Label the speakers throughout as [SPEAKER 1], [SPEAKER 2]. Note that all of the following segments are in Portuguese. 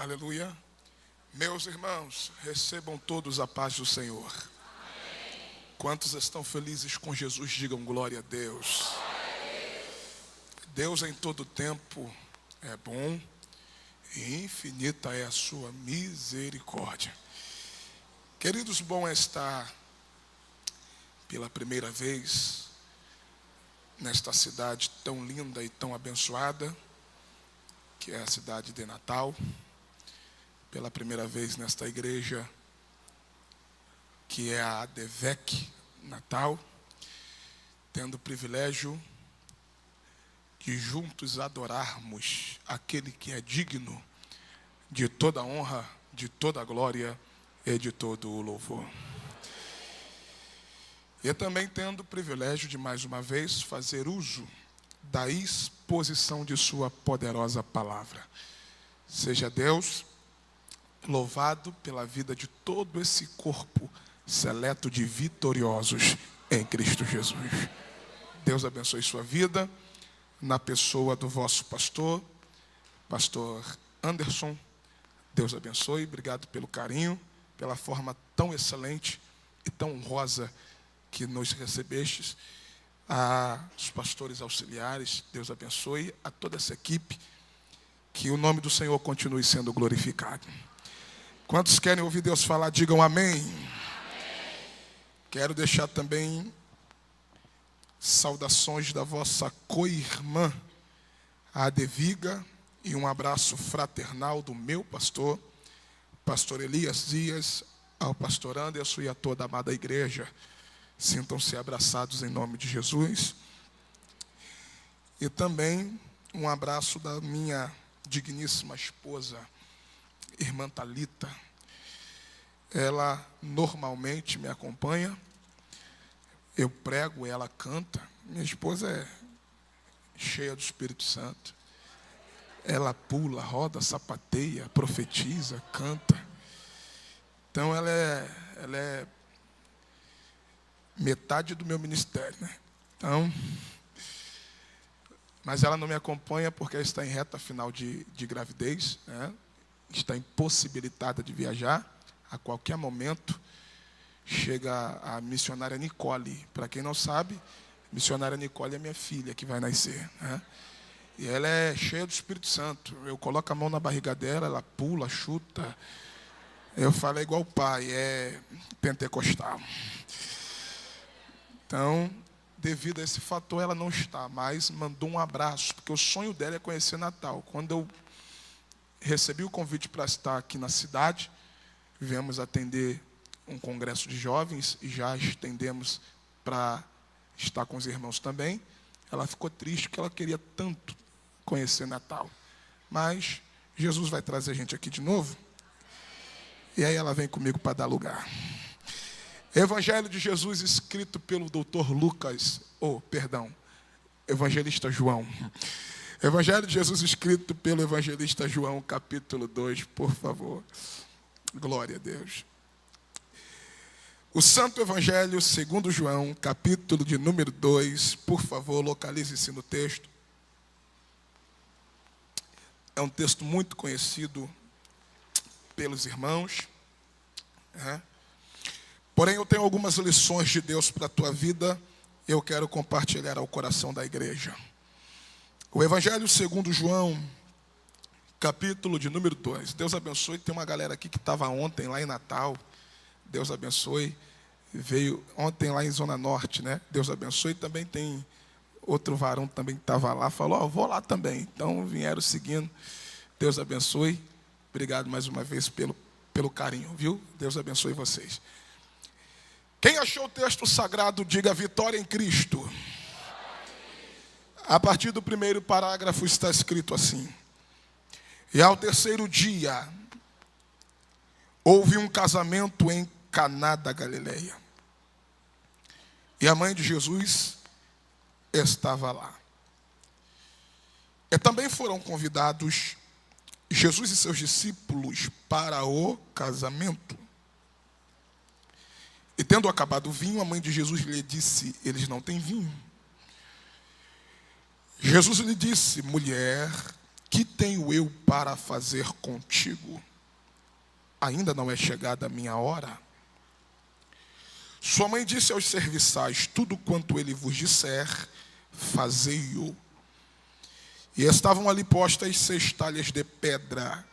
[SPEAKER 1] Aleluia. Meus irmãos, recebam todos a paz do Senhor. Amém. Quantos estão felizes com Jesus, digam glória a Deus. Deus em todo tempo é bom e infinita é a sua misericórdia. Queridos, bom é estar pela primeira vez nesta cidade tão linda e tão abençoada, que é a cidade de Natal. Pela primeira vez nesta igreja, que é a ADVEC Natal, tendo o privilégio de juntos adorarmos aquele que é digno de toda honra, de toda glória e de todo o louvor. E também tendo o privilégio de mais uma vez fazer uso da exposição de sua poderosa palavra. Seja Deus louvado pela vida de todo esse corpo seleto de vitoriosos em Cristo Jesus. Deus abençoe sua vida na pessoa do vosso pastor Anderson. Deus abençoe, obrigado pelo carinho, pela forma tão excelente e tão honrosa que nos recebestes. Aos pastores auxiliares, Deus abençoe, a toda essa equipe, que o nome do Senhor continue sendo glorificado. Quantos querem ouvir Deus falar, digam amém. Amém. Quero deixar também saudações da vossa co-irmã, a Adeviga, e um abraço fraternal do meu pastor Elias Dias, ao pastor Anderson e a toda a amada igreja. Sintam-se abraçados em nome de Jesus. E também um abraço da minha digníssima esposa, irmã Thalita. Ela normalmente me acompanha. Eu prego, ela canta. Minha esposa é cheia do Espírito Santo. Ela pula, roda, sapateia, profetiza, canta. Então ela é metade do meu ministério, né? Então, mas ela não me acompanha porque ela está em reta final de gravidez, né? Está impossibilitada de viajar. A qualquer momento chega a missionária Nicole. Para quem não sabe, a missionária Nicole é minha filha que vai nascer, né? E ela é cheia do Espírito Santo. Eu coloco a mão na barriga dela, ela pula, chuta. Eu falo, é igual o pai, é pentecostal. Então, devido a esse fator, ela não está, mas mandou um abraço, porque o sonho dela é conhecer Natal. Quando eu recebi o convite para estar aqui na cidade, viemos atender um congresso de jovens e já estendemos para estar com os irmãos também. Ela ficou triste porque ela queria tanto conhecer Natal. Mas Jesus vai trazer a gente aqui de novo. E aí ela vem comigo para dar lugar. Evangelho de Jesus escrito pelo doutor Lucas, evangelista João. Evangelho de Jesus escrito pelo evangelista João, capítulo 2, por favor. Glória a Deus. O Santo Evangelho segundo João, capítulo de número 2, por favor, localize-se no texto. É um texto muito conhecido pelos irmãos, né? Porém, eu tenho algumas lições de Deus para a tua vida e eu quero compartilhar ao coração da igreja. O Evangelho segundo João, capítulo de número 2. Deus abençoe. Tem uma galera aqui que estava ontem lá em Natal. Deus abençoe. Veio ontem lá em Zona Norte, né? Deus abençoe. Também tem outro varão também que estava lá. Falou, vou lá também. Então vieram seguindo. Deus abençoe. Obrigado mais uma vez pelo carinho, viu? Deus abençoe vocês. Quem achou o texto sagrado, diga vitória em Cristo. A partir do primeiro parágrafo está escrito assim: e ao terceiro dia, houve um casamento em Caná da Galileia. E a mãe de Jesus estava lá. E também foram convidados Jesus e seus discípulos para o casamento. E tendo acabado o vinho, a mãe de Jesus lhe disse, eles não têm vinho. Jesus lhe disse, mulher, que tenho eu para fazer contigo? Ainda não é chegada a minha hora. Sua mãe disse aos serviçais: tudo quanto ele vos disser, fazei-o. E estavam ali postas 6 talhas de pedra,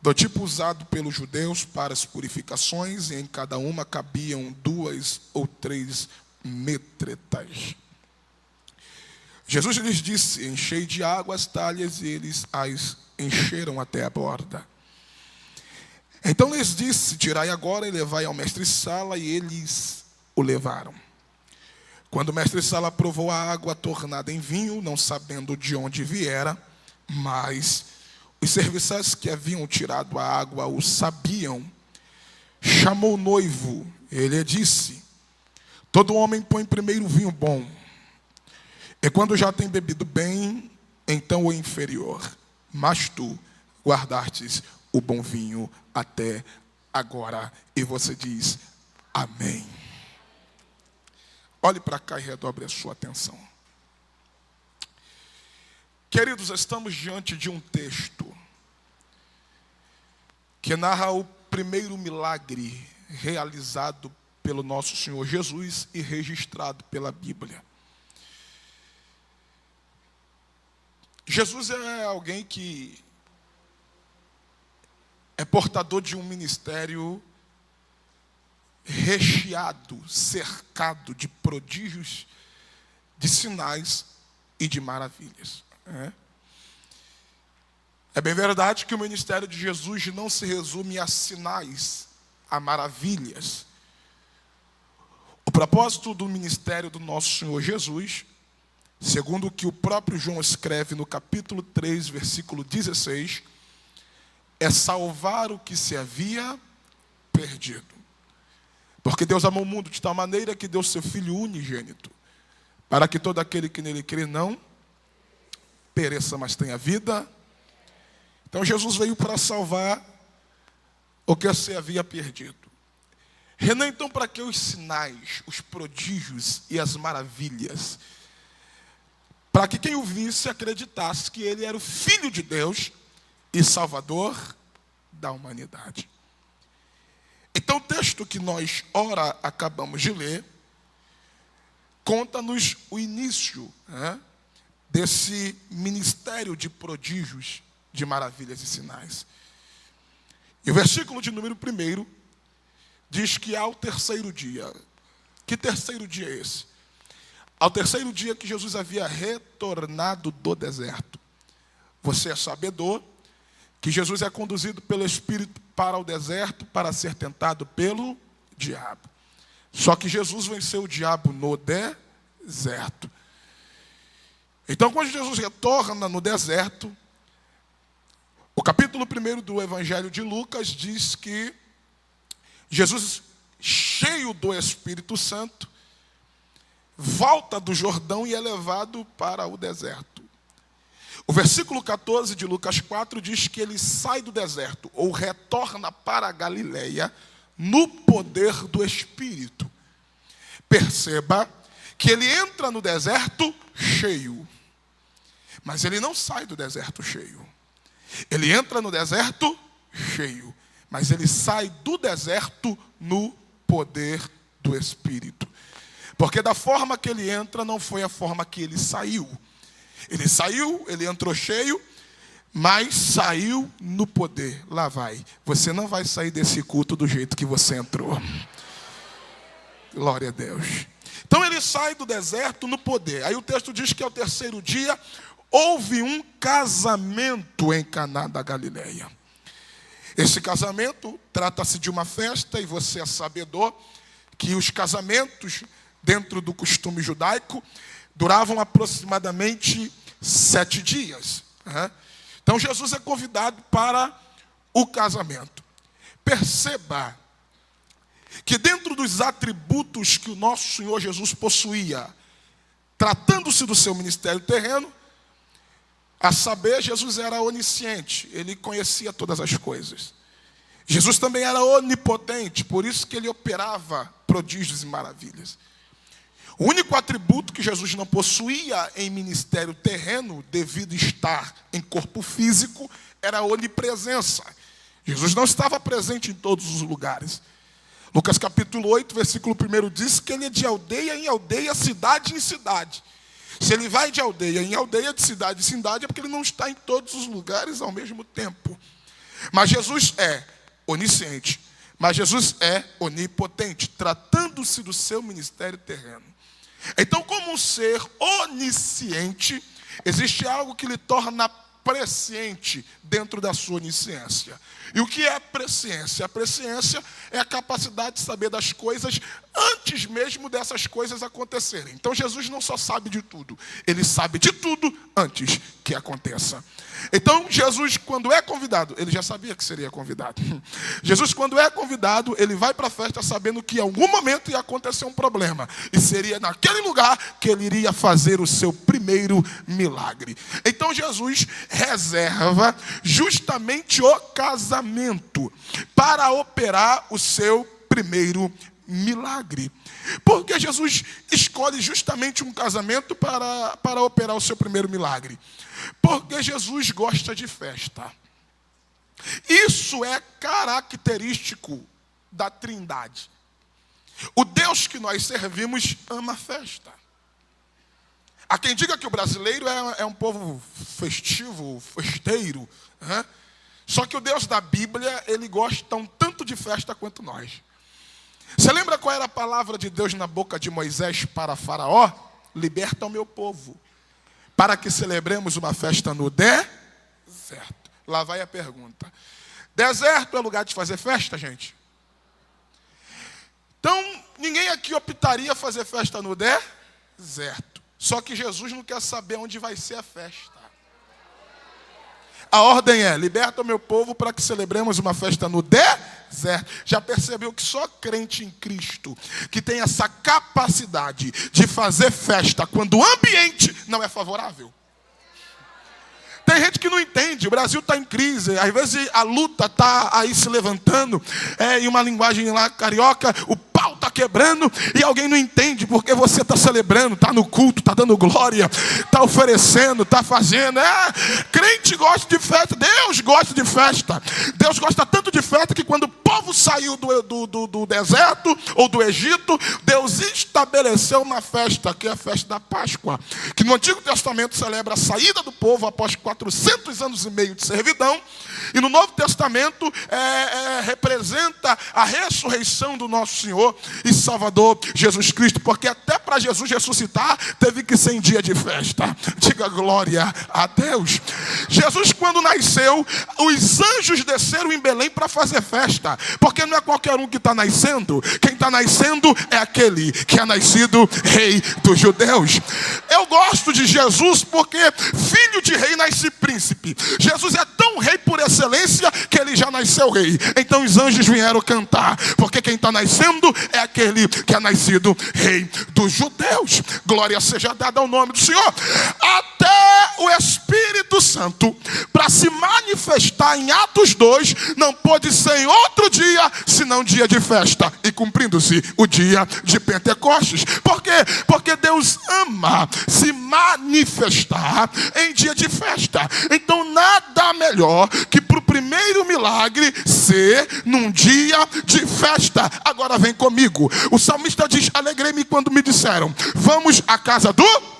[SPEAKER 1] do tipo usado pelos judeus para as purificações, e em cada uma cabiam 2 ou 3 metretas. Jesus lhes disse: enchei de água as talhas, e eles as encheram até a borda. Então lhes disse: tirai agora e levai ao mestre-sala, e eles o levaram. Quando o mestre-sala provou a água tornada em vinho, não sabendo de onde viera, mas os serviçais que haviam tirado a água o sabiam, chamou o noivo. Ele disse: todo homem põe primeiro o vinho bom, e quando já tem bebido bem, então o inferior. Mas tu guardastes o bom vinho até agora. E você diz: amém. Olhe para cá e redobre a sua atenção. Queridos, estamos diante de um texto que narra o primeiro milagre realizado pelo nosso Senhor Jesus e registrado pela Bíblia. Jesus é alguém que é portador de um ministério recheado, cercado de prodígios, de sinais e de maravilhas. É bem verdade que o ministério de Jesus não se resume a sinais, a maravilhas. O propósito do ministério do nosso Senhor Jesus, segundo o que o próprio João escreve no capítulo 3, versículo 16, é salvar o que se havia perdido. Porque Deus amou o mundo de tal maneira que deu seu Filho unigênito, para que todo aquele que nele crê não pereça, mas tenha vida. Então Jesus veio para salvar o que se havia perdido. Renan, então, para que os sinais, os prodígios e as maravilhas? Para que quem o visse acreditasse que ele era o Filho de Deus e Salvador da humanidade. Então o texto que nós ora acabamos de ler conta-nos o início desse ministério de prodígios, de maravilhas e sinais. E o versículo de número 1 diz que ao terceiro dia. Que terceiro dia é esse? Ao terceiro dia que Jesus havia retornado do deserto. Você é sabedor que Jesus é conduzido pelo Espírito para o deserto para ser tentado pelo diabo. Só que Jesus venceu o diabo no deserto. Então, quando Jesus retorna no deserto, o capítulo 1 do Evangelho de Lucas diz que Jesus, cheio do Espírito Santo, volta do Jordão e é levado para o deserto. O versículo 14 de Lucas 4 diz que ele sai do deserto, ou retorna para a Galileia, no poder do Espírito. Perceba que ele entra no deserto cheio, mas ele não sai do deserto cheio. Ele entra no deserto cheio, mas ele sai do deserto no poder do Espírito. Porque da forma que ele entra, não foi a forma que ele saiu. Ele saiu, ele entrou cheio, mas saiu no poder. Lá vai. Você não vai sair desse culto do jeito que você entrou. Glória a Deus. Então ele sai do deserto no poder. Aí o texto diz que ao terceiro dia houve um casamento em Caná da Galileia. Esse casamento trata-se de uma festa, e você é sabedor que os casamentos, dentro do costume judaico, duravam aproximadamente 7 dias. Então Jesus é convidado para o casamento. Perceba que dentro dos atributos que o nosso Senhor Jesus possuía, tratando-se do seu ministério terreno, a saber, Jesus era onisciente, ele conhecia todas as coisas. Jesus também era onipotente, por isso que ele operava prodígios e maravilhas. O único atributo que Jesus não possuía em ministério terreno, devido estar em corpo físico, era a onipresença. Jesus não estava presente em todos os lugares. Lucas capítulo 8, versículo 1 diz que ele é de aldeia em aldeia, cidade em cidade. Se ele vai de aldeia em aldeia, de cidade em cidade, é porque ele não está em todos os lugares ao mesmo tempo. Mas Jesus é onisciente, mas Jesus é onipotente, tratando-se do seu ministério terreno. Então, como um ser onisciente, existe algo que lhe torna presciente dentro da sua onisciência. E o que é a presciência? A presciência é a capacidade de saber das coisas antes mesmo dessas coisas acontecerem. Então Jesus não só sabe de tudo, ele sabe de tudo antes que aconteça. Então Jesus, quando é convidado, ele já sabia que seria convidado. Jesus, quando é convidado, ele vai para a festa sabendo que em algum momento ia acontecer um problema. E seria naquele lugar que ele iria fazer o seu primeiro milagre. Então Jesus reserva justamente o casamento para operar o seu primeiro milagre. Porque Jesus escolhe justamente um casamento para operar o seu primeiro milagre? Porque Jesus gosta de festa. Isso é característico da Trindade. O Deus que nós servimos ama festa. Há quem diga que o brasileiro é um povo festivo, festeiro, né? Só que o Deus da Bíblia, ele gosta um tanto de festa quanto nós. Você lembra qual era a palavra de Deus na boca de Moisés para Faraó? Liberta o meu povo, para que celebremos uma festa no deserto. Lá vai a pergunta. Deserto é lugar de fazer festa, gente? Então, ninguém aqui optaria fazer festa no deserto. Só que Jesus não quer saber onde vai ser a festa. A ordem é: liberta o meu povo para que celebremos uma festa no deserto. Já percebeu que só crente em Cristo que tem essa capacidade de fazer festa quando o ambiente não é favorável? Tem gente que não entende, o Brasil está em crise, às vezes a luta está aí se levantando, em uma linguagem lá carioca, o pau está quebrando e alguém não entende porque você está celebrando, está no culto, está dando glória, está oferecendo, está fazendo. Crente gosta de festa, Deus gosta de festa. Deus gosta tanto de festa que quando o povo saiu do deserto ou do Egito, Deus estabeleceu uma festa, que é a festa da Páscoa, que no Antigo Testamento celebra a saída do povo após 400 anos e meio de servidão, e no Novo Testamento representa a ressurreição do nosso Senhor e Salvador Jesus Cristo, porque até para Jesus ressuscitar teve que ser em dia de festa. Diga glória a Deus. Jesus, quando nasceu, os anjos desceram em Belém para fazer festa, porque não é qualquer um que está nascendo. Quem está nascendo é aquele que é nascido rei dos judeus. Eu gosto de Jesus porque filho de rei nasce príncipe. Jesus é tão rei por excelência que ele já nasceu rei. Então os anjos vieram cantar, porque quem está nascendo é aquele que é nascido rei dos judeus. Glória seja dada ao nome do Senhor. Até o Espírito Santo, para se manifestar em Atos 2, não pôde ser em outro dia, senão dia de festa, e cumprindo-se o dia de Pentecostes. Por quê? Porque Deus ama se manifestar em dia de festa. Então nada melhor que para o primeiro milagre ser num dia de festa. Agora vem comigo. O salmista diz: alegrei-me quando me disseram, vamos à casa do...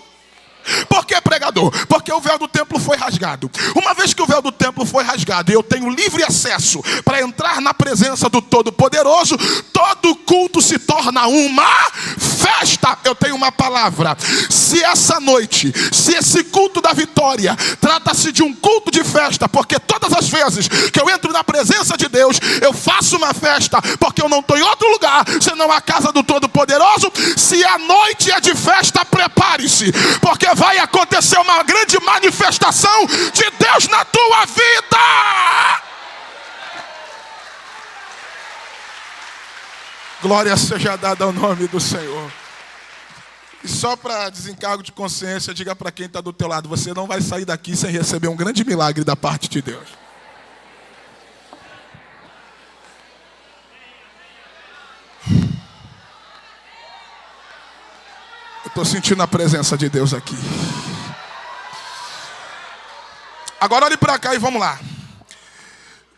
[SPEAKER 1] Por que, pregador? Porque o véu do templo foi rasgado. Uma vez que o véu do templo foi rasgado e eu tenho livre acesso para entrar na presença do Todo-Poderoso, todo culto se torna uma festa. Eu tenho uma palavra: se essa noite, se esse culto da vitória trata-se de um culto de festa, porque todas as vezes que eu entro na presença de Deus, eu faço uma festa, porque eu não estou em outro lugar senão a casa do Todo-Poderoso. Se a noite é de festa, prepare-se, porque vai acontecer uma grande manifestação de Deus na tua vida. Glória seja dada ao nome do Senhor. E só para desencargo de consciência, diga para quem está do teu lado: você não vai sair daqui sem receber um grande milagre da parte de Deus. Estou sentindo a presença de Deus aqui. Agora olhe para cá e vamos lá.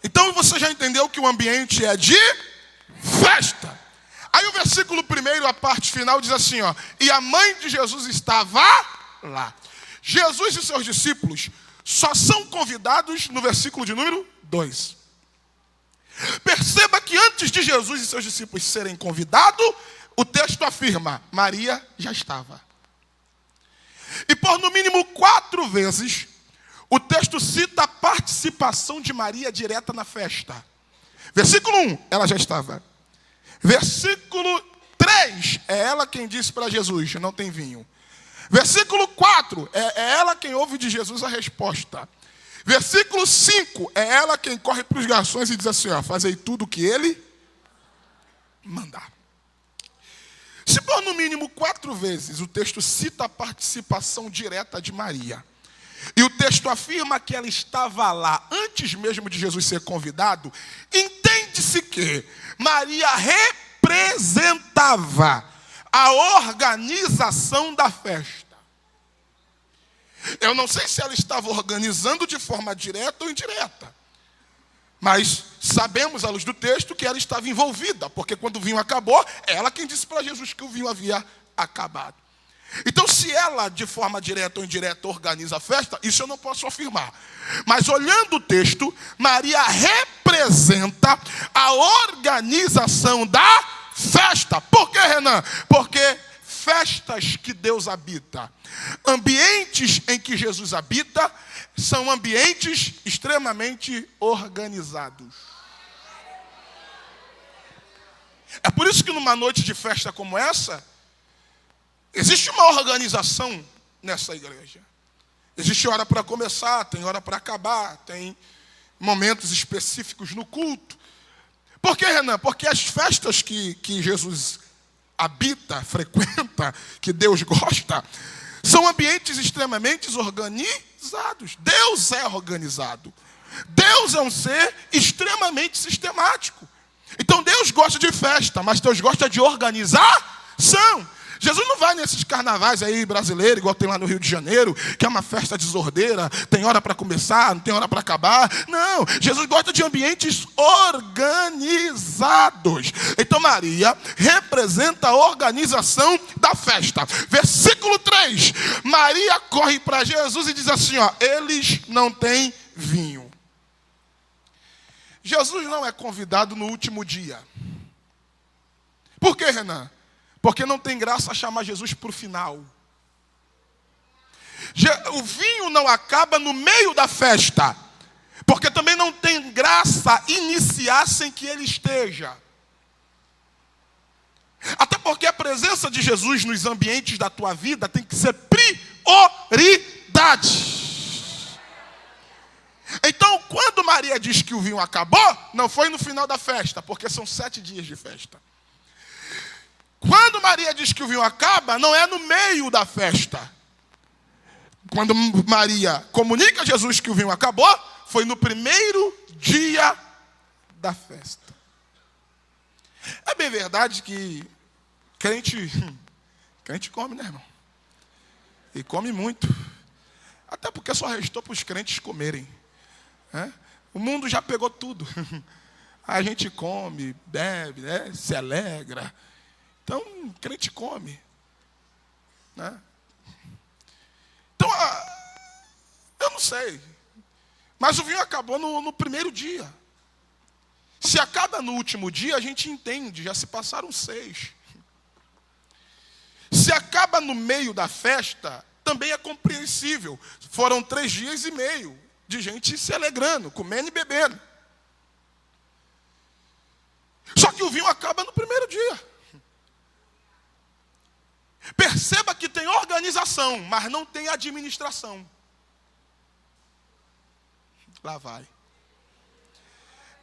[SPEAKER 1] Então você já entendeu que o ambiente é de festa. Aí o versículo 1, a parte final, diz assim, ó: e a mãe de Jesus estava lá. Jesus e seus discípulos só são convidados no versículo de número 2. Perceba que antes de Jesus e seus discípulos serem convidados, o texto afirma: Maria já estava. E por no mínimo 4 vezes, o texto cita a participação de Maria direta na festa. Versículo 1, ela já estava. Versículo 3, é ela quem disse para Jesus: não tem vinho. Versículo 4, é ela quem ouve de Jesus a resposta. Versículo 5, é ela quem corre para os garçons e diz assim: ó, fazei tudo o que ele mandar. Se por no mínimo 4 vezes o texto cita a participação direta de Maria, e o texto afirma que ela estava lá antes mesmo de Jesus ser convidado, entende-se que Maria representava a organização da festa. Eu não sei se ela estava organizando de forma direta ou indireta, mas sabemos, à luz do texto, que ela estava envolvida, porque quando o vinho acabou, é ela quem disse para Jesus que o vinho havia acabado. Então, se ela, de forma direta ou indireta, organiza a festa, isso eu não posso afirmar. Mas, olhando o texto, Maria representa a organização da festa. Por que, Renan? Porque festas que Deus habita, ambientes em que Jesus habita, são ambientes extremamente organizados. É por isso que numa noite de festa como essa, existe uma organização nessa igreja. Existe hora para começar, tem hora para acabar, tem momentos específicos no culto. Por que, Renan? Porque as festas que Jesus habita, frequenta, que Deus gosta, são ambientes extremamente organizados. Deus é organizado. Deus é um ser extremamente sistemático. Então Deus gosta de festa, mas Deus gosta de organização. Jesus não vai nesses carnavais aí brasileiros, igual tem lá no Rio de Janeiro, que é uma festa desordeira, tem hora para começar, não tem hora para acabar. Não, Jesus gosta de ambientes organizados. Então Maria representa a organização da festa. Versículo 3, Maria corre para Jesus e diz assim, ó: eles não têm vinho. Jesus não é convidado no último dia. Por quê, Renan? Porque não tem graça chamar Jesus para o final. O vinho não acaba no meio da festa. Porque também não tem graça iniciar sem que ele esteja. Até porque a presença de Jesus nos ambientes da tua vida tem que ser prioridade. Então, quando Maria diz que o vinho acabou, não foi no final da festa, porque são 7 dias de festa. Quando Maria diz que o vinho acaba, não é no meio da festa. Quando Maria comunica a Jesus que o vinho acabou, foi no primeiro dia da festa. É bem verdade que crente come, né, irmão? E come muito. Até porque só restou para os crentes comerem. O mundo já pegou tudo. A gente come, bebe, né? Se alegra. Então, crente come. Né? Então, eu não sei. Mas o vinho acabou no primeiro dia. Se acaba no último dia, a gente entende. Já se passaram 6. Se acaba no meio da festa, também é compreensível. Foram 3 dias e meio de gente se alegrando, comendo e bebendo. Só que o vinho acaba no primeiro dia. Perceba que tem organização, mas não tem administração. Lá vai.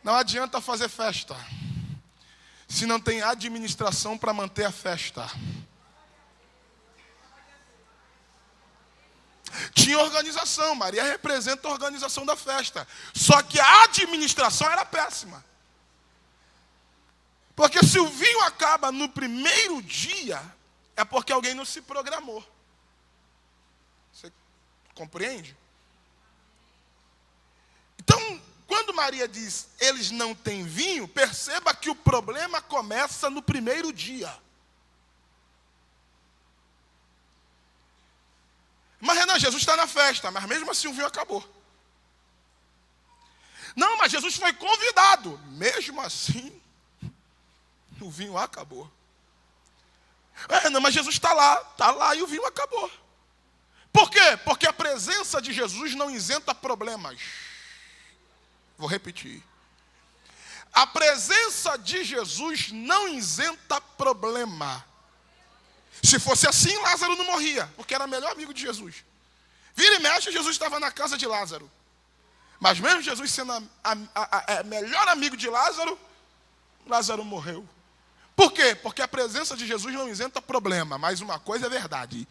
[SPEAKER 1] Não adianta fazer festa se não tem administração para manter a festa. Tinha organização, Maria representa a organização da festa. Só que a administração era péssima. Porque se o vinho acaba no primeiro dia, é porque alguém não se programou. Você compreende? Então, quando Maria diz, eles não têm vinho, perceba que o problema começa no primeiro dia. Mas Renan, Jesus está na festa, mas mesmo assim o vinho acabou. Não, mas Jesus foi convidado, mesmo assim o vinho acabou. Renan, mas Jesus está lá e o vinho acabou. Por quê? Porque a presença de Jesus não isenta problemas. Vou repetir. A presença de Jesus não isenta problema. Se fosse assim, Lázaro não morria, porque era o melhor amigo de Jesus. Vira e mexe, Jesus estava na casa de Lázaro. Mas mesmo Jesus sendo melhor amigo de Lázaro, Lázaro morreu. Por quê? Porque a presença de Jesus não isenta problema. Mas uma coisa é verdade.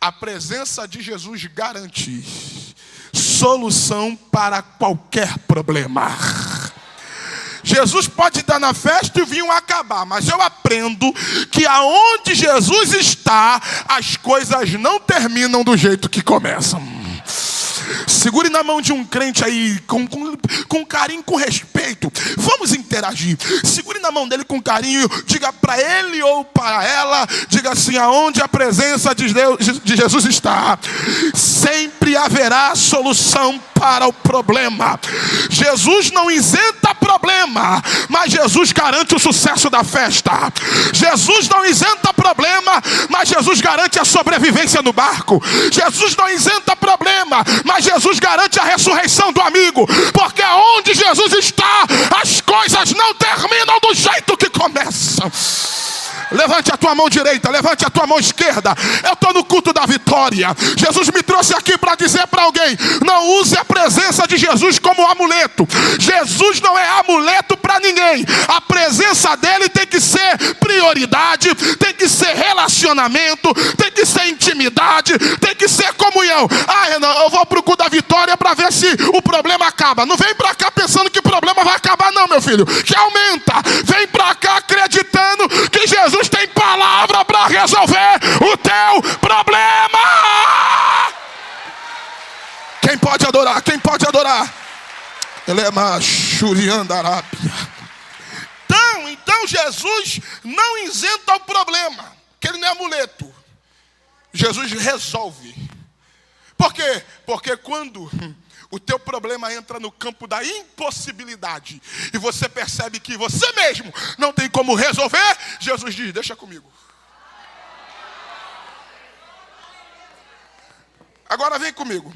[SPEAKER 1] A presença de Jesus garante solução para qualquer problema. Jesus pode estar na festa e o vinho acabar, mas eu aprendo que aonde Jesus está, as coisas não terminam do jeito que começam. Segure na mão de um crente aí, com carinho, com respeito. Vamos interagir. Segure na mão dele com carinho. Diga para ele ou para ela. Diga assim, aonde a presença de Jesus está, sempre haverá solução para o problema. Jesus não isenta problema, mas Jesus garante o sucesso da festa. Jesus não isenta problema, mas Jesus garante a sobrevivência no barco. Jesus não isenta problema, mas Jesus garante a ressurreição do amigo. Porque onde Jesus está, as coisas não terminam do jeito que começam. Levante a tua mão direita, levante a tua mão esquerda. Eu estou no culto da vitória. Jesus me trouxe aqui para dizer para alguém: não use a presença de Jesus como amuleto. Jesus não é amuleto para ninguém. A presença dele tem que ser prioridade, tem que ser relacionamento, tem que ser intimidade, tem que ser comunhão. Ah, Renan, eu vou para o culto da vitória para ver se o problema acaba. Não vem para cá pensando que o problema vai acabar não, meu filho. Que aumenta. Vem para cá acreditando que Jesus tem palavra para resolver o teu problema. Quem pode adorar? Quem pode adorar? Ele é machuriandarápia. Então Jesus não isenta o problema, que ele não é amuleto. Jesus resolve. Por quê? Porque quando o teu problema entra no campo da impossibilidade e você percebe que você mesmo não tem como resolver, Jesus diz, deixa comigo. Agora vem comigo.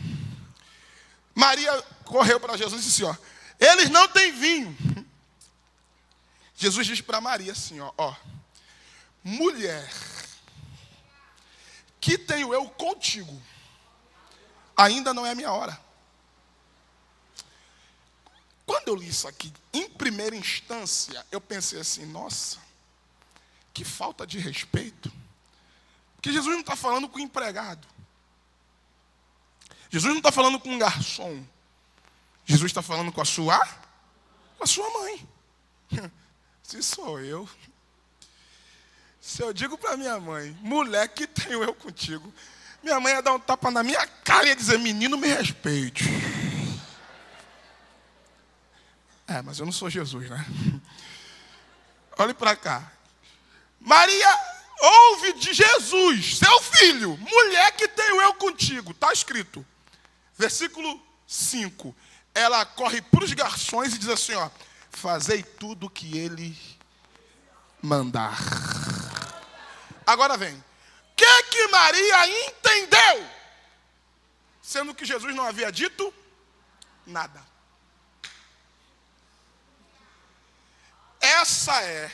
[SPEAKER 1] Maria correu para Jesus e disse assim, eles não têm vinho. Jesus diz para Maria assim, mulher, que tenho eu contigo, ainda não é a minha hora. Quando eu li isso aqui, em primeira instância, eu pensei assim, nossa, que falta de respeito. Porque Jesus não está falando com o empregado. Jesus não está falando com um garçom. Jesus está falando com a sua mãe. Se sou eu. Se eu digo para minha mãe, mulher, que tenho eu contigo, minha mãe ia dar um tapa na minha cara e ia dizer, menino, me respeite. Mas eu não sou Jesus, né? Olhe para cá. Maria ouve de Jesus, seu filho, mulher, que tenho eu contigo. Está escrito. Versículo 5. Ela corre para os garçons e diz assim, fazei tudo o que ele mandar. Agora vem. O que Maria entendeu? Sendo que Jesus não havia dito nada. Essa é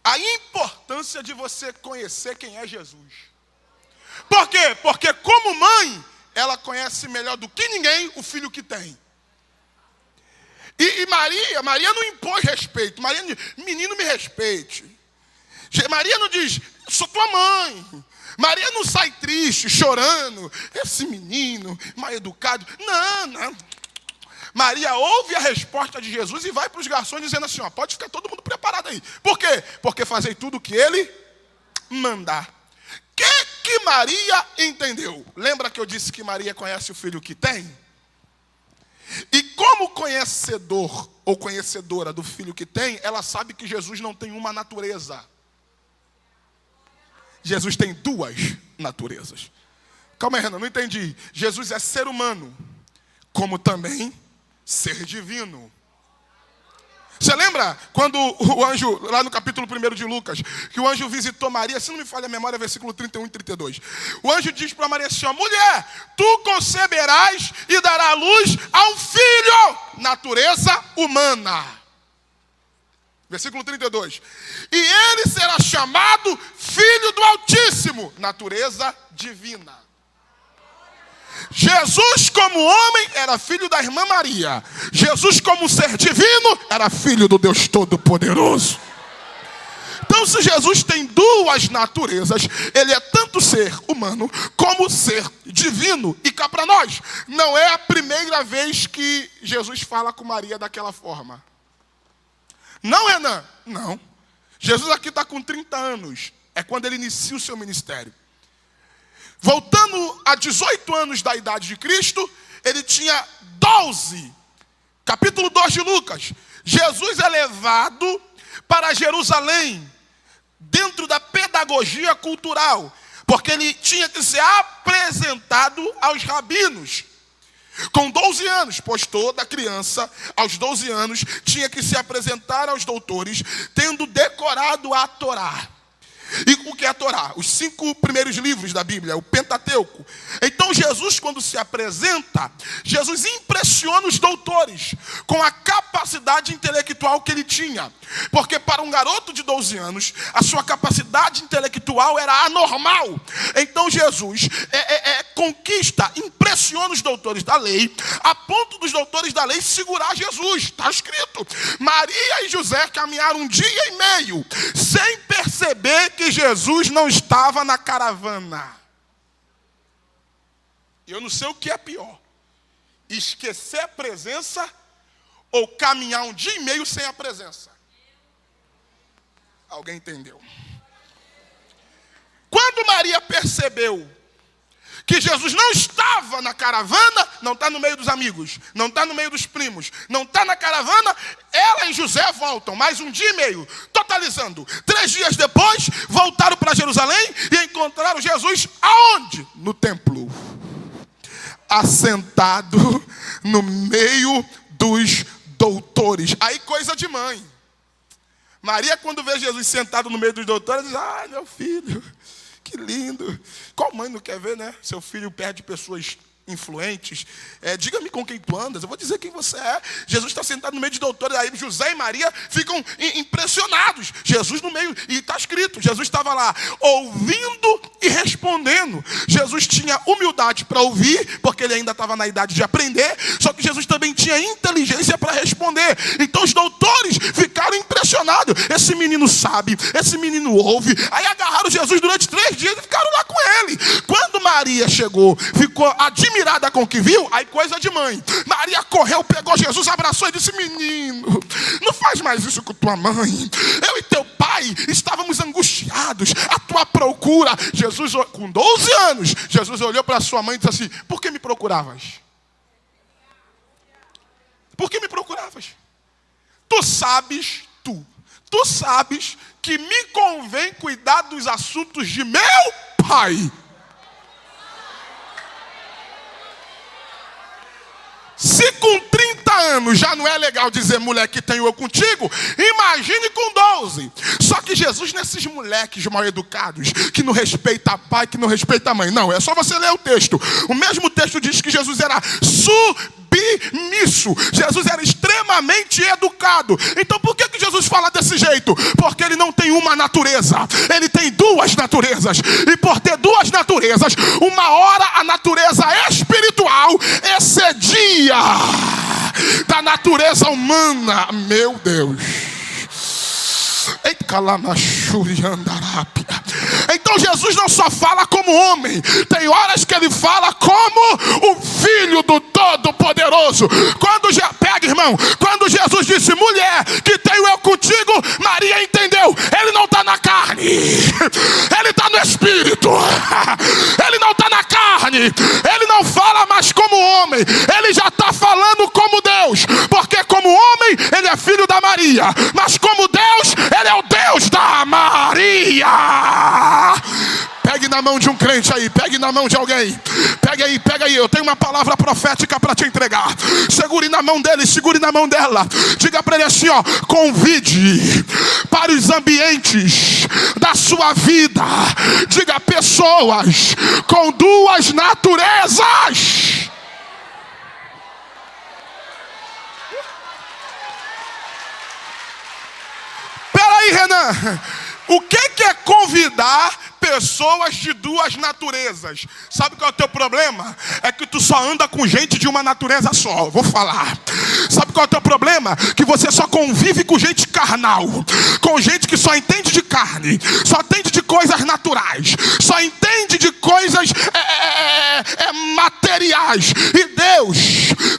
[SPEAKER 1] a importância de você conhecer quem é Jesus. Por quê? Porque como mãe, ela conhece melhor do que ninguém o filho que tem. E Maria não impõe respeito. Maria não diz, menino, me respeite. Maria não diz, sou tua mãe. Maria não sai triste, chorando. Esse menino, mal educado. Não. Maria ouve a resposta de Jesus e vai para os garçons dizendo assim, pode ficar todo mundo preparado aí. Por quê? Porque fazei tudo o que ele mandar. Que Maria entendeu? Lembra que eu disse que Maria conhece o filho que tem? E como conhecedor ou conhecedora do filho que tem, ela sabe que Jesus não tem uma natureza. Jesus tem duas naturezas. Calma aí, Renan, não entendi. Jesus é ser humano, como também ser divino. Você lembra quando o anjo, lá no capítulo 1 de Lucas, que o anjo visitou Maria, se não me falha a memória, versículo 31 e 32. O anjo diz para Maria assim, ó, mulher, tu conceberás e darás luz a um filho, natureza humana. Versículo 32. E ele será chamado Filho do Altíssimo, natureza divina. Jesus como homem era filho da irmã Maria. Jesus como ser divino era filho do Deus Todo-Poderoso. Então se Jesus tem duas naturezas, ele é tanto ser humano como ser divino. E cá para nós, não é a primeira vez que Jesus fala com Maria daquela forma. Não, Renan? Não. Jesus aqui está com 30 anos. É quando ele inicia o seu ministério. Voltando a 18 anos da idade de Cristo, ele tinha 12. Capítulo 2 de Lucas. Jesus é levado para Jerusalém, dentro da pedagogia cultural, porque ele tinha que ser apresentado aos rabinos. Com 12 anos, pois toda criança, aos 12 anos, tinha que se apresentar aos doutores, tendo decorado a Torá. E o que é a Torá? Os 5 primeiros livros da Bíblia, o Pentateuco. Então Jesus, quando se apresenta, Jesus impressiona os doutores com a capacidade intelectual que ele tinha. Porque para um garoto de 12 anos, a sua capacidade intelectual era anormal. Então Jesus conquista, impressiona os doutores da lei, a ponto dos doutores da lei segurar Jesus. Está escrito. Maria e José caminharam 1 dia e meio, sem perceber que Jesus não estava na caravana. Eu não sei o que é pior: esquecer a presença ou caminhar 1 dia e meio sem a presença. Alguém entendeu? Quando Maria percebeu que Jesus não estava na caravana, não está no meio dos amigos, não está no meio dos primos, não está na caravana, ela e José voltam mais 1 dia e meio, totalizando 3 dias depois, voltaram para Jerusalém e encontraram Jesus aonde? No templo, assentado no meio dos doutores. Aí coisa de mãe. Maria, quando vê Jesus sentado no meio dos doutores, diz, ai, meu filho, que lindo. Qual mãe não quer ver, né? Seu filho perto de pessoas influentes. Diga-me com quem tu andas, eu vou dizer quem você é. Jesus está sentado no meio de doutores, aí José e Maria ficam impressionados. Jesus no meio, e está escrito, Jesus estava lá ouvindo e respondendo. Jesus tinha humildade para ouvir, porque ele ainda estava na idade de aprender, só que Jesus também tinha inteligência para responder. Então os doutores ficaram impressionados. Esse menino sabe, esse menino ouve. Aí agarraram Jesus durante 3 dias e ficaram lá com ele. Quando Maria chegou, ficou admirada com o que viu, aí coisa de mãe. Maria correu, pegou Jesus, abraçou e disse, menino, não faz mais isso com tua mãe. Eu e teu pai estávamos angustiados à tua procura. Jesus, com 12 anos, Jesus olhou para sua mãe e disse assim, por que me procuravas? Por que me procuravas? Tu sabes que me convém cuidar dos assuntos de meu pai. Se com 30 anos já não é legal dizer mulher que tenho eu contigo, imagine com 12. Só que Jesus, nesses moleques mal educados, que não respeita pai, que não respeita mãe. Não, é só você ler o texto. O mesmo texto diz que Jesus era submisso. Jesus era extremamente educado. Então por que Jesus fala desse jeito? Porque ele não tem uma natureza, ele tem 2 naturezas. E por ter 2 naturezas, uma hora a natureza espiritual excedia da natureza humana. Meu Deus. Então Jesus não só fala como homem, tem horas que ele fala como o Filho do Todo-Poderoso. Quando já pega, irmão, irmão, quando Jesus disse, mulher, que tenho eu contigo, Maria entendeu, ele não está na carne, ele está no Espírito, ele não está na carne, ele não fala mais como homem, ele já está falando como Deus, porque como homem ele é filho da Maria, mas como Deus, ele é o Deus da Maria. Pegue na mão de um crente aí, pegue na mão de alguém, pega aí, eu tenho uma palavra profética para te entregar. Segure na mão dele, segure na mão dela, diga para ele assim, ó, convide para os ambientes da sua vida, diga, pessoas com duas naturezas. Peraí, Renan, o que é convidar pessoas de duas naturezas? Sabe qual é o teu problema? É que tu só anda com gente de uma natureza só. Vou falar. Sabe qual é o teu problema? Que você só convive com gente carnal, com gente que só entende de carne, só entende de coisas naturais, só entende de coisas materiais. E Deus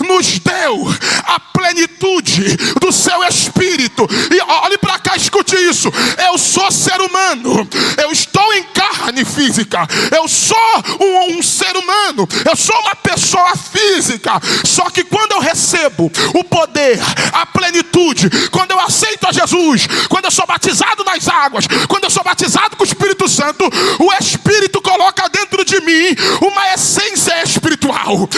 [SPEAKER 1] nos deu a plenitude do seu Espírito. E olhe para cá, escute isso. Eu sou ser humano, eu estou em carne física, eu sou um ser humano, eu sou uma pessoa física. Só que quando eu recebo o poder, a plenitude, quando eu aceito a Jesus, quando eu sou batizado nas águas, quando eu sou batizado com o Espírito Santo, o Espírito coloca dentro de mim uma essência espiritual,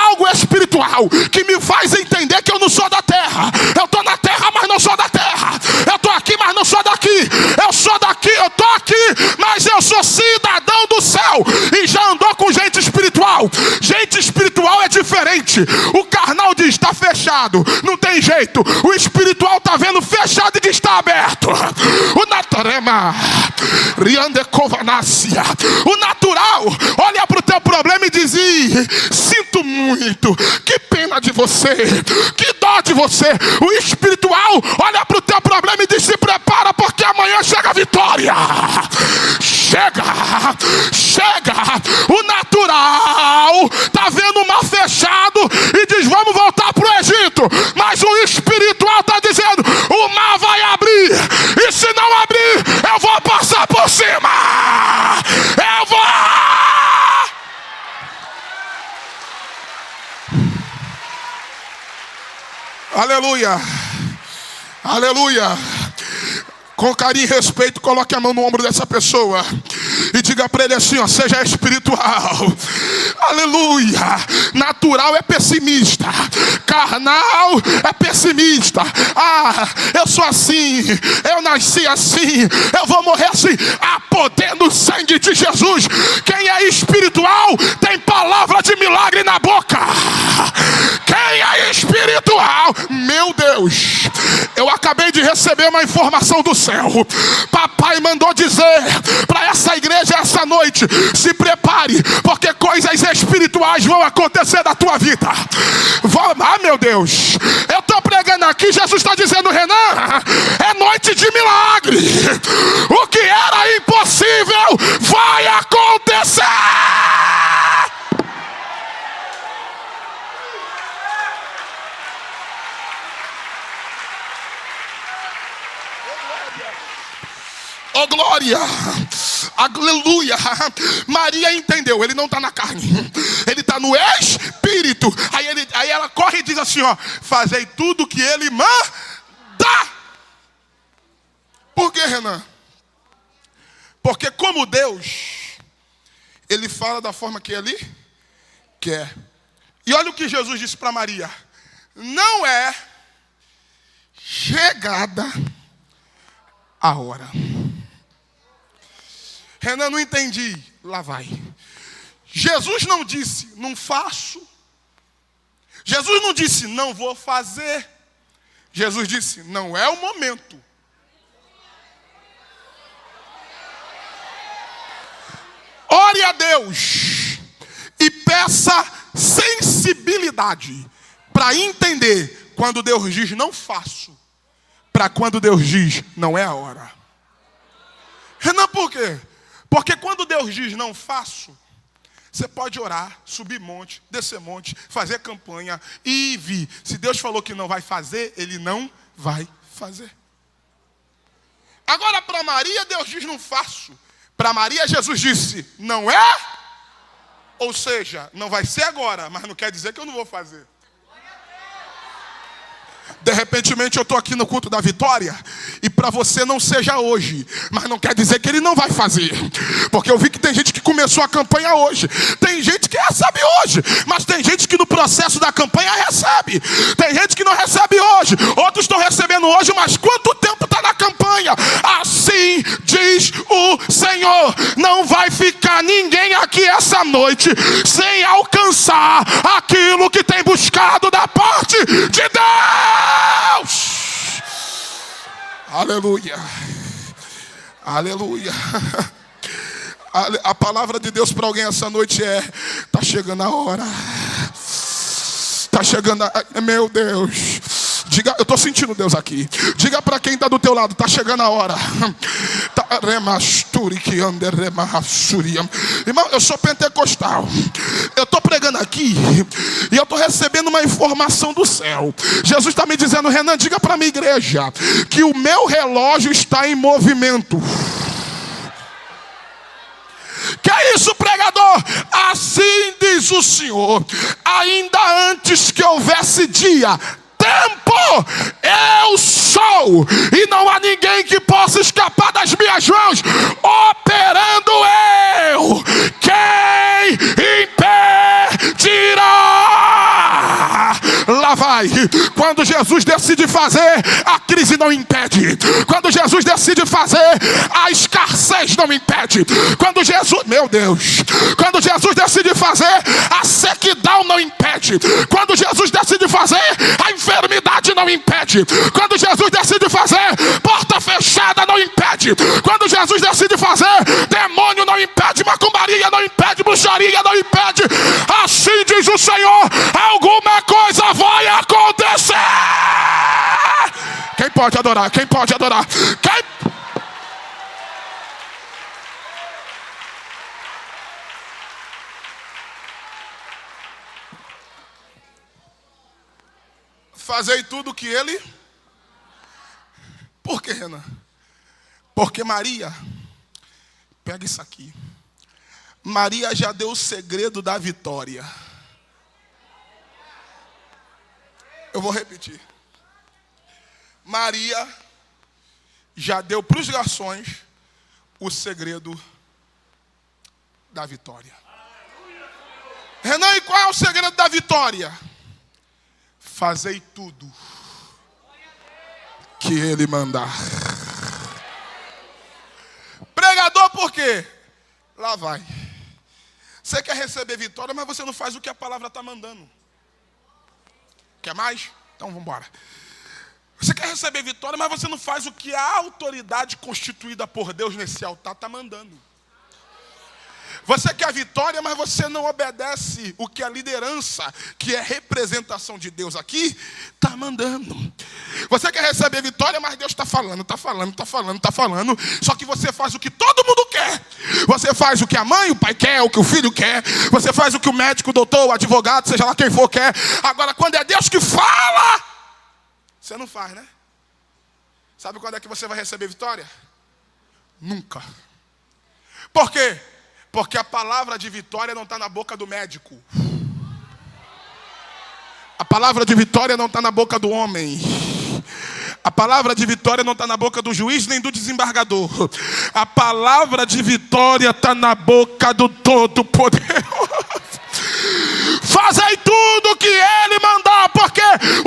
[SPEAKER 1] algo espiritual que me faz entender que eu não sou da terra. Eu estou na terra, mas não sou da terra. Eu estou aqui, mas não sou daqui. Eu sou daqui, eu estou aqui, mas eu sou cidadão do céu. E já andou com gente espiritual. Gente espiritual é diferente. O carnal diz, está fechado, não tem jeito. O espiritual está vendo fechado e diz, está aberto. O natural olha para o teu problema e diz, sinto muito, que pena de você, que dó de você. O espiritual olha para o teu problema e diz, se prepara, porque amanhã chega a vitória. Chega. O natural está vendo o mar fechado e diz, vamos voltar para o Egito. Mas o espiritual está dizendo, o mar vai abrir, e se não abrir, eu vou passar por cima. Eu vou. Aleluia. Aleluia. Com carinho e respeito, coloque a mão no ombro dessa pessoa e diga para ele assim, ó, seja espiritual. Aleluia. Natural é pessimista, carnal é pessimista. Eu sou assim, eu nasci assim, eu vou morrer assim. Há poder no sangue de Jesus. Quem é espiritual tem palavra de milagre na boca. Quem é espiritual, meu Deus, eu acabei de receber uma informação do céu. Papai mandou dizer para essa igreja essa noite, se prepare, porque coisas espirituais vão acontecer na tua vida. Meu Deus, eu estou pregando aqui, Jesus está dizendo, Renan, é noite de milagre. O que era impossível vai acontecer. Oh glória, aleluia. Maria entendeu, ele não está na carne, ele está no Espírito. Aí ela corre e diz assim, ó, fazei tudo que ele manda. Por que, Renan? Porque como Deus, ele fala da forma que ele quer. E olha o que Jesus disse para Maria, não é chegada a hora. Renan, não entendi. Lá vai. Jesus não disse, não faço. Jesus não disse, não vou fazer. Jesus disse, não é o momento. Ore a Deus e peça sensibilidade para entender quando Deus diz, não faço, para quando Deus diz, não é a hora. Renan, por quê? Porque quando Deus diz não faço, Você pode orar, subir monte, descer monte, fazer campanha, ir e vir. Se Deus falou que não vai fazer, Ele não vai fazer. Agora para Maria, Deus diz não faço. Para Maria, Jesus disse, não é? Ou seja, não vai ser agora, mas não quer dizer que eu não vou fazer. De repentemente eu estou aqui no culto da vitória e para você não seja hoje, mas não quer dizer que ele não vai fazer, porque eu vi que tem gente que começou a campanha hoje, tem gente que recebe hoje, mas tem gente que no processo da campanha recebe, tem gente que não recebe hoje, outros estão recebendo hoje, mas quanto tempo está na campanha? Assim diz o Senhor, não vai ficar ninguém aqui essa noite sem alcançar aquilo que tem buscado da parte de Deus. Aleluia. Aleluia. A palavra de Deus para alguém essa noite é: está chegando a hora. Está chegando a... Meu Deus. Diga, eu estou sentindo Deus aqui. Diga para quem está do teu lado: está chegando a hora. Irmão, eu sou pentecostal. Eu estou pregando aqui e eu estou recebendo uma informação do céu. Jesus está me dizendo: Renan, diga para a minha igreja que o meu relógio está em movimento. Que é isso, pregador? Assim diz o Senhor: ainda antes que houvesse dia, tempo, eu sou, e não há ninguém que possa escapar das minhas mãos, operando eu. Quem impedirá? Lá vai. Quando Jesus decide fazer, a crise não impede. Quando Jesus decide fazer, a escassez não impede. Quando Jesus, meu Deus, quando Jesus decide fazer, a sequidão não impede. Quando Jesus decide fazer, a enfermidade não impede. Quando Jesus decide fazer, porta fechada não impede. Quando Jesus decide fazer, demônio não impede, macumbaria não impede, bruxaria não impede. Assim diz o Senhor: alguma coisa vai acontecer. Quem pode adorar? Quem pode adorar? Quem... Fazei tudo o que ele... Por que, Renan? Porque Maria, pega isso aqui, Maria já deu o segredo da vitória. Eu vou repetir. Maria já deu para os garçons o segredo da vitória. Renan, e qual é o segredo da vitória? Fazei tudo que ele mandar. Pregador, por quê? Lá vai. Você quer receber vitória, mas você não faz o que a palavra está mandando. Quer mais? Então vamos embora. Você quer receber vitória, mas você não faz o que a autoridade constituída por Deus nesse altar está mandando. Você quer vitória, mas você não obedece o que a liderança, que é representação de Deus aqui, está mandando. Você quer receber vitória, mas Deus está falando. Só que você faz o que todo mundo quer. Você faz o que a mãe, o pai quer, o que o filho quer. Você faz o que o médico, o doutor, o advogado, seja lá quem for, quer. Agora, quando é Deus que fala, você não faz, né? Sabe quando é que você vai receber vitória? Nunca. Por quê? Porque a palavra de vitória não está na boca do médico. A palavra de vitória não está na boca do homem. A palavra de vitória não está na boca do juiz nem do desembargador. A palavra de vitória está na boca do Todo-Poderoso. Fazei tudo que ele mandar, porque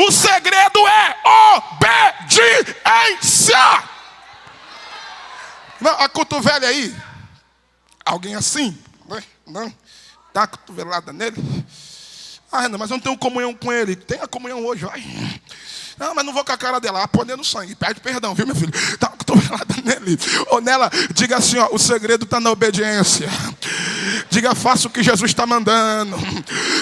[SPEAKER 1] o segredo é obediência. Não, a cotovela aí. Alguém assim, não, dá a cotovelada nele. Ah, Renan, mas eu não tenho comunhão com ele. Tenha comunhão hoje, vai. Não, mas não vou com a cara dela, aponando sangue. Pede perdão, viu, meu filho? Dá uma cotovelada nele. Ou nela, diga assim, ó, o segredo está na obediência. Diga, faça o que Jesus está mandando.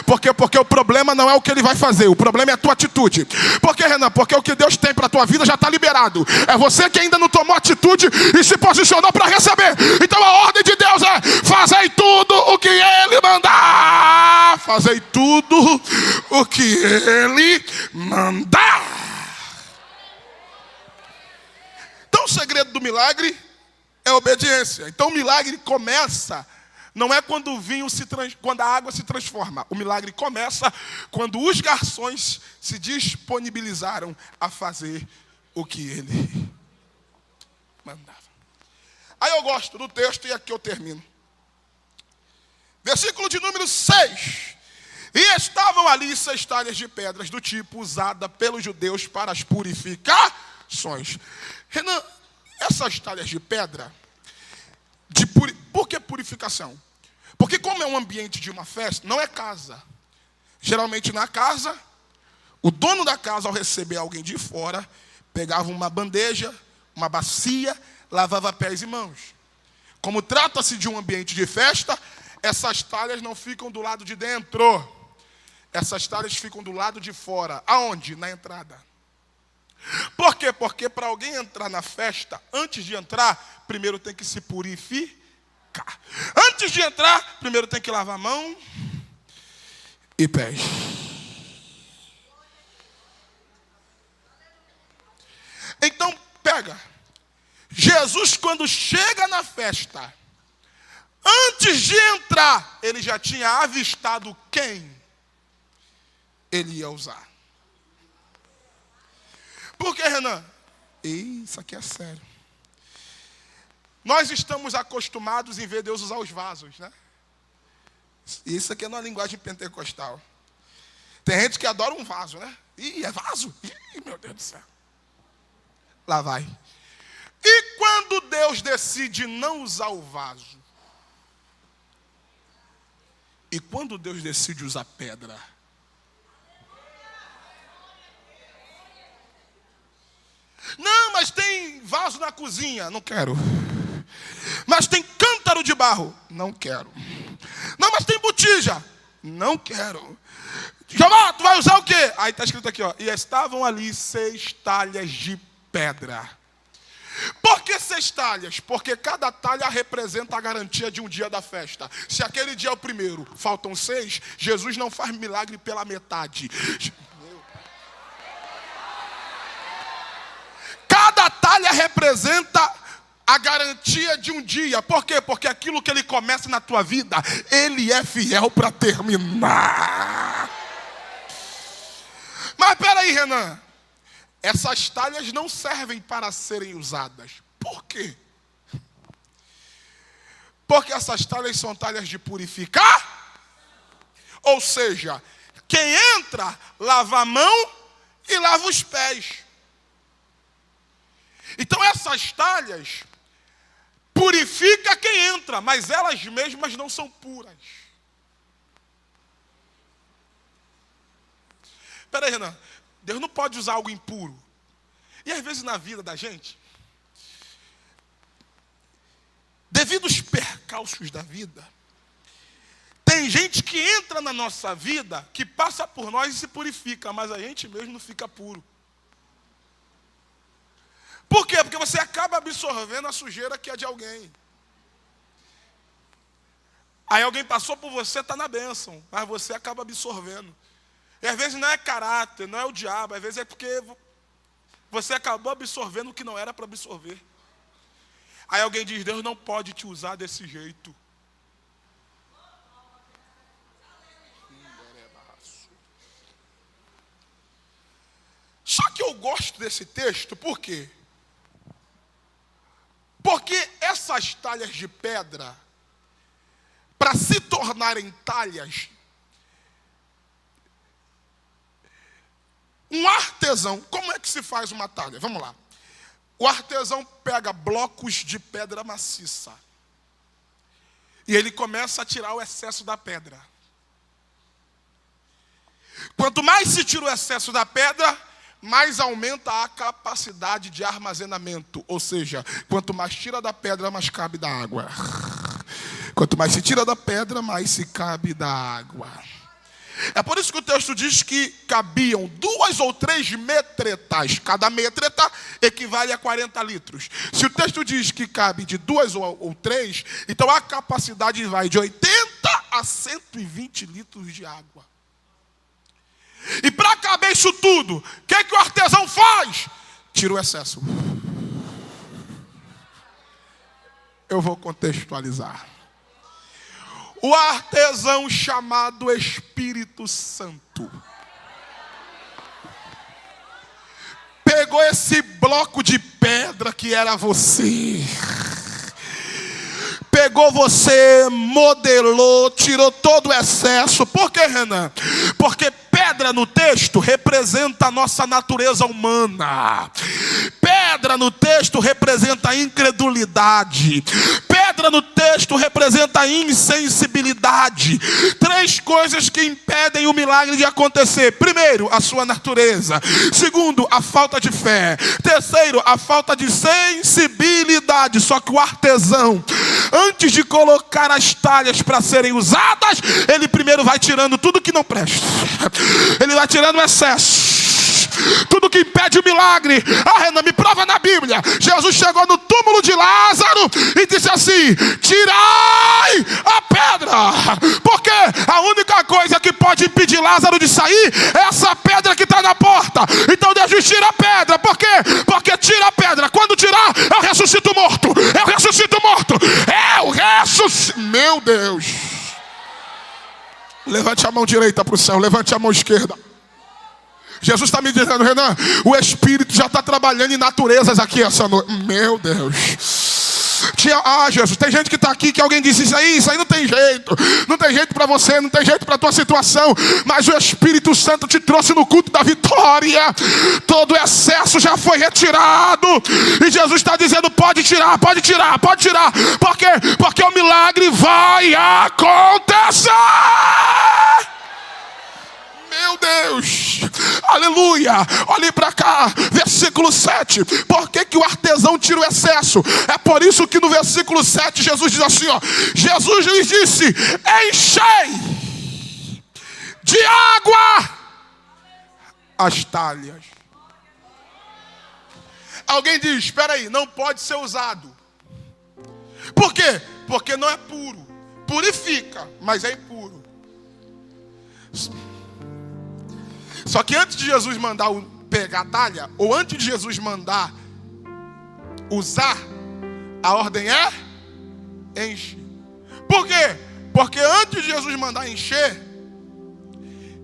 [SPEAKER 1] Porque o problema não é o que ele vai fazer, o problema é a tua atitude. Por que, Renan? Porque o que Deus tem para a tua vida já está liberado. É você que ainda não tomou atitude e se posicionou para receber. Então a ordem de Deus é: fazei tudo o que ele mandar. fazei tudo o que ele mandar. Então o segredo do milagre é obediência. Então o milagre começa, não é quando o vinho quando a água se transforma. O milagre começa quando os garçons se disponibilizaram a fazer o que ele mandava. Aí eu gosto do texto e aqui eu termino. Versículo de número 6. E estavam ali 6 talhas de pedras do tipo usada pelos judeus para as purificações. Renan, essas talhas de pedra, por que purificação? Porque como é um ambiente de uma festa, não é casa. Geralmente na casa, o dono da casa, ao receber alguém de fora, pegava uma bandeja, uma bacia, lavava pés e mãos. Como trata-se de um ambiente de festa, essas talhas não ficam do lado de dentro. Essas talhas ficam do lado de fora. Aonde? Na entrada. Por quê? Porque para alguém entrar na festa, antes de entrar, primeiro tem que se purificar. Antes de entrar, primeiro tem que lavar mão e pés. Então, pega. Jesus, quando chega na festa, antes de entrar, ele já tinha avistado quem ele ia usar. Por que, Renan? Isso aqui é sério. Nós estamos acostumados em ver Deus usar os vasos, né? Isso aqui é na linguagem pentecostal. Tem gente que adora um vaso, né? Ih, é vaso? Ih, meu Deus do céu. Lá vai. E quando Deus decide não usar o vaso? E quando Deus decide usar pedra? Não, mas tem vaso na cozinha. Não quero. Mas tem cântaro de barro. Não quero. Não, mas tem botija. Não quero. Jeová, tu vai usar o quê? Aí está escrito aqui, ó. E estavam ali 6 talhas de pedra. Por que 6 talhas? Porque cada talha representa a garantia de um dia da festa. Se aquele dia é o primeiro, faltam 6, Jesus não faz milagre pela metade. Cada talha representa a garantia de um dia. Por quê? Porque aquilo que ele começa na tua vida, ele é fiel para terminar. Mas peraí, Renan. Essas talhas não servem para serem usadas. Por quê? Porque essas talhas são talhas de purificar. Ou seja, quem entra, lava a mão e lava os pés. Então essas talhas purificam quem entra, mas elas mesmas não são puras. Espera aí, Renan. Deus não pode usar algo impuro. E às vezes na vida da gente, devido aos percalços da vida, tem gente que entra na nossa vida, que passa por nós e se purifica, mas a gente mesmo não fica puro. Por quê? Porque você acaba absorvendo a sujeira que é de alguém. Aí alguém passou por você, está na bênção, mas você acaba absorvendo. E às vezes não é caráter, não é o diabo, às vezes é porque você acabou absorvendo o que não era para absorver. Aí alguém diz, Deus não pode te usar desse jeito. Só que eu gosto desse texto, por quê? Porque essas talhas de pedra, para se tornarem talhas, um artesão, como é que se faz uma talha? Vamos lá. O artesão pega blocos de pedra maciça e ele começa a tirar o excesso da pedra. Quanto mais se tira o excesso da pedra, mais aumenta a capacidade de armazenamento. Ou seja, quanto mais tira da pedra, mais cabe da água. Quanto mais se tira da pedra, mais se cabe da água. É por isso que o texto diz que cabiam 2 ou 3 metretas. Cada metreta equivale a 40 litros. Se o texto diz que cabe de 2 ou 3, então a capacidade vai de 80 a 120 litros de água. E para caber isso tudo, o que o artesão faz? Tira o excesso. Eu vou contextualizar. O artesão chamado Espírito Santo pegou esse bloco de pedra que era você, pegou você, modelou, tirou todo o excesso. Por que, Renan? Porque pedra no texto representa a nossa natureza humana. Pedra no texto representa a incredulidade. Pedra no texto representa a insensibilidade. 3 coisas que impedem o milagre de acontecer. Primeiro, a sua natureza. Segundo, a falta de fé. Terceiro, a falta de sensibilidade. Só que o artesão, antes de colocar as talhas para serem usadas, ele primeiro vai tirando tudo que não presta. Ele vai tirando o excesso. Tudo que impede o milagre. Renan, me prova na Bíblia. Jesus chegou no túmulo de Lázaro e disse assim: tirai a pedra. Porque a única coisa que pode impedir Lázaro de sair é essa pedra que está na porta. Então Jesus tira a pedra. Por quê? Porque tira a pedra. Quando tirar, eu ressuscito morto. Eu ressuscito morto. Eu ressuscito. Meu Deus. Levante a mão direita para o céu. Levante a mão esquerda. Jesus está me dizendo: Renan, o Espírito já está trabalhando em naturezas aqui essa noite. Meu Deus. Jesus, tem gente que está aqui que alguém disse: isso aí não tem jeito. Não tem jeito para você, não tem jeito para a tua situação. Mas o Espírito Santo te trouxe no culto da vitória. Todo o excesso já foi retirado. E Jesus está dizendo: pode tirar, pode tirar, pode tirar. Por quê? Porque o milagre vai acontecer. Meu Deus, aleluia. Olhe para cá, versículo 7. Por que o artesão tira o excesso? É por isso que no versículo 7 Jesus diz assim, ó: Jesus lhes disse: enchei de água as talhas. Alguém diz: espera aí, não pode ser usado. Por quê? Porque não é puro. Purifica, mas é impuro. Só que antes de Jesus mandar pegar a talha, ou antes de Jesus mandar usar, a ordem é: enche. Por quê? Porque antes de Jesus mandar encher,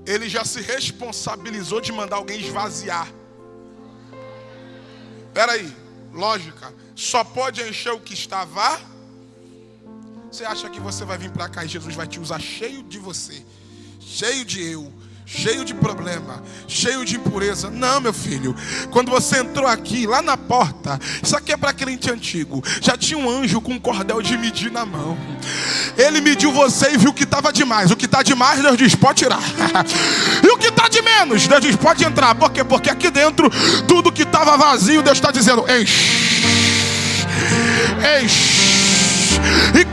[SPEAKER 1] ele já se responsabilizou de mandar alguém esvaziar. Espera aí, lógica. Só pode encher o que estava. Você acha que você vai vir para cá e Jesus vai te usar cheio de você, cheio de eu, cheio de problema, cheio de impureza? Não, meu filho. Quando você entrou aqui, lá na porta, isso aqui é para crente antigo, já tinha um anjo com um cordel de medir na mão. Ele mediu você e viu que estava demais. O que está demais, Deus diz: pode tirar. E o que está de menos, Deus diz: pode entrar. Por quê? Porque aqui dentro, tudo que estava vazio, Deus está dizendo: enche, enche. E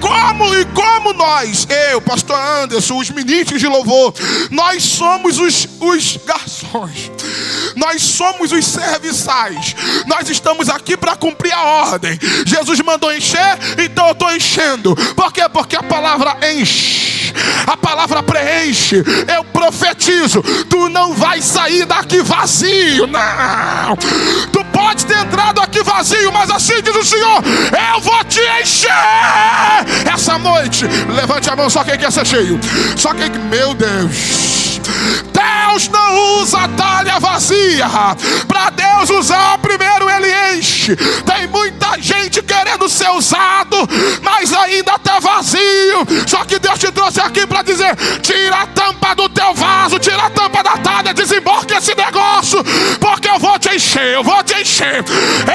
[SPEAKER 1] como nós, eu, pastor Anderson, os ministros de louvor, nós somos os garçons, nós somos os serviçais, nós estamos aqui para cumprir a ordem. Jesus mandou encher, então eu estou enchendo. Por quê? Porque a palavra enche, a palavra preenche. Eu profetizo: tu não vai sair daqui vazio, não. Tu pode ter entrado aqui vazio, mas assim diz o Senhor: eu vou te encher essa noite. Levante a mão, só quem quer ser cheio. Só quem... Meu Deus, Deus não usa talha vazia. Para Deus usar, primeiro Ele enche. Tem muita gente querendo ser usado, mas ainda está vazio. Só que Deus te trouxe aqui para dizer: tira a tampa do teu vaso, tira a tampa da talha, desemboca esse negócio, porque eu vou te encher, eu vou te encher.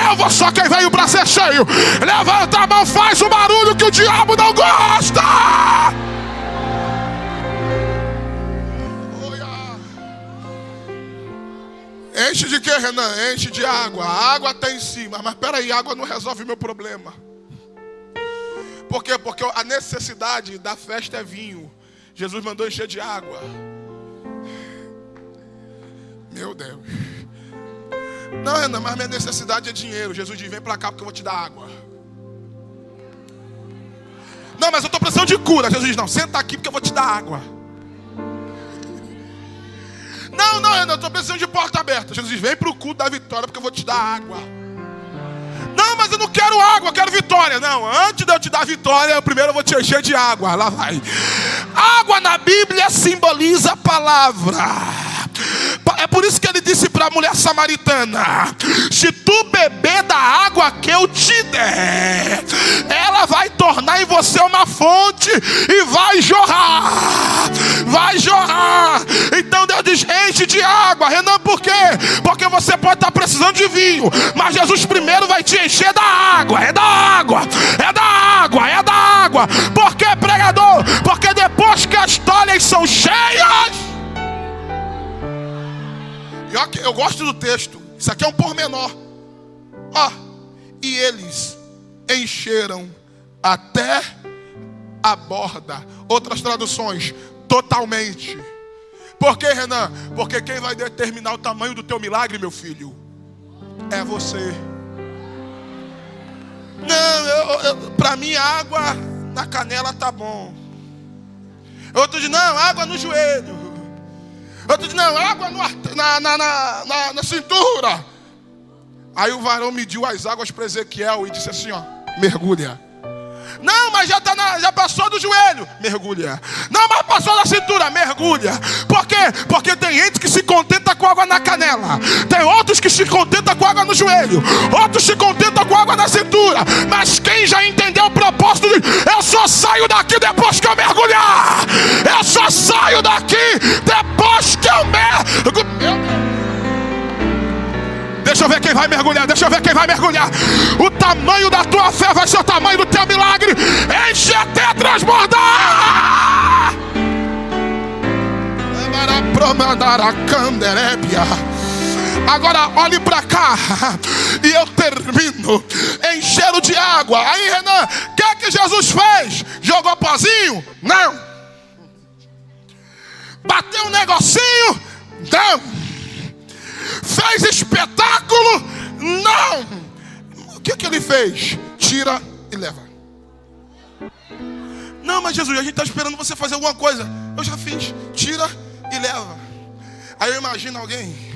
[SPEAKER 1] Eu vou. Só quem veio para ser cheio, levanta a mão, faz o barulho que o diabo não gosta. Enche de quê, Renan? Enche de água. A água está em cima. Mas peraí, água não resolve meu problema. Por quê? Porque a necessidade da festa é vinho. Jesus mandou encher de água. Meu Deus. Não, Renan, mas minha necessidade é dinheiro. Jesus diz: vem para cá porque eu vou te dar água. Não, mas eu estou precisando de cura. Jesus diz, não, senta aqui porque eu vou te dar água. Não, eu estou precisando de porta aberta. Jesus diz, vem para o culto da vitória porque eu vou te dar água. Não, mas eu não quero água, eu quero vitória. Não, antes de eu te dar vitória, primeiro eu vou te encher de água. Lá vai. Água na Bíblia simboliza a palavra. É por isso que ele disse para a mulher samaritana: se tu beber da água que eu te der, ela vai tornar em você uma fonte e vai jorrar. Vai jorrar. Então Deus diz, enche de água. Renan, por quê? Porque você pode estar precisando de vinho, mas Jesus primeiro vai te encher da água. É da água, é da água, é da água. Por que, pregador? Porque depois que as talhas são cheias... Eu gosto do texto. Isso aqui é um pormenor. E eles encheram até a borda. Outras traduções, totalmente. Por quê, Renan? Porque quem vai determinar o tamanho do teu milagre, meu filho, é você. Não, para mim água na canela tá bom. Outro diz, não, água no joelho. Outro diz, não, água na cintura. Aí o varão mediu as águas para Ezequiel e disse assim, mergulha. Não, mas já passou do joelho. Mergulha. Não, mas passou da cintura. Mergulha. Por quê? Porque tem gente que se contenta com água na canela. Tem outros que se contentam com água no joelho. Outros se contentam com água na cintura. Mas quem já entendeu o propósito de... eu só saio daqui depois que eu mergulhar. Eu só saio daqui depois que eu mergulhar. Deixa eu ver quem vai mergulhar, deixa eu ver quem vai mergulhar. O tamanho da tua fé vai ser o tamanho do teu milagre. Enche até transbordar. Agora olhe para cá e eu termino. Encheram de água. Aí, Renan, o que é que Jesus fez? Jogou pozinho? Não. Bateu um negocinho? Não. Fez espetáculo? Não. O que ele fez? Tira e leva. Não, mas Jesus, a gente está esperando você fazer alguma coisa. Eu já fiz. Tira e leva. Aí eu imagino alguém